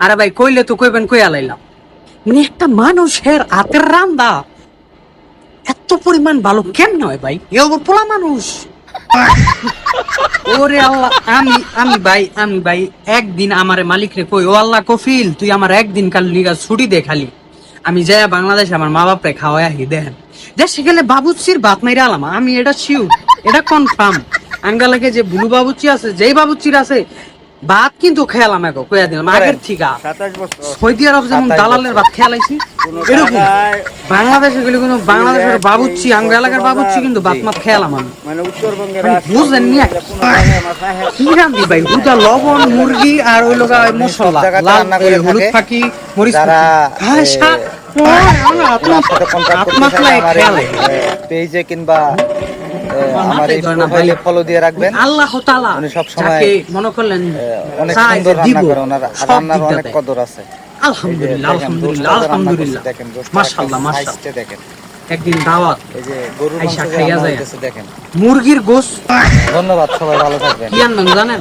আরে ভাই কইলে তো কইবেন কইয়া লাইলাম, মানে একটা মানুষের হাতের রান্দা এত পরিমাণ ভালো কেমন হয় ভাই? এ পোলা মানুষ। ওরে আল্লাহ, আমি ভাই একদিন আমারে মালিক রে কই, ও আল্লাহ কফিল তুই আমার একদিন কাল লিগা ছুটি দে খালি, আমি যাই বাংলাদেশে আমার মা বাপরে খাওয়াই আহি। দেখেন দেশে গেলে বাবুচির ভাত মাইরা আলাম, আমি এটা শিওর, এটা কনফার্ম। আঙ্গালাকে যে বুলু বাবুচি আছে, যেই বাবুচির আছে ভাত কিন্তু খেয়ালাম, এখন কইয়া দিলাম আগের থিকা। 27 বছর সৌদি আরব যেমন 27 দালালের ভাত খেয়ালাইছি, এরকম বাংলাদেশে গেলে কোনো বাংলাদেশের বাবুচি, আঙ্গ এলাকার বাবুচি কিন্তু ভাত মাত খেয়ালাম আমি। মানে উত্তরবঙ্গের মানে বুঝেন নি কি রান্ধি ভাই, দুটা লবণ মুরগি আর ওই লোক মশলা লাল হলুদ ফাঁকি মরিচ পেজে কিংবা আমার এই প্রোফাইলে ফলো দিয়ে রাখবেন। আল্লাহ তাআলা উনি সব সময় মনে করলেন অনেক সুন্দর রান্না করে, ওনার রান্নার অনেক কদর আছে। আলহামদুলিল্লাহ আলহামদুলিল্লাহ আলহামদুলিল্লাহ, দেখেন মাশাআল্লাহ মাশাআল্লাহ। দেখেন একদিন দাওয়াত, এই যে গরুর মাংস খাইয়া যায়, দেখেন। মুরগির গোশত। ধন্যবাদ, সবাই ভালো থাকবেন। কি আনবেন জানেন?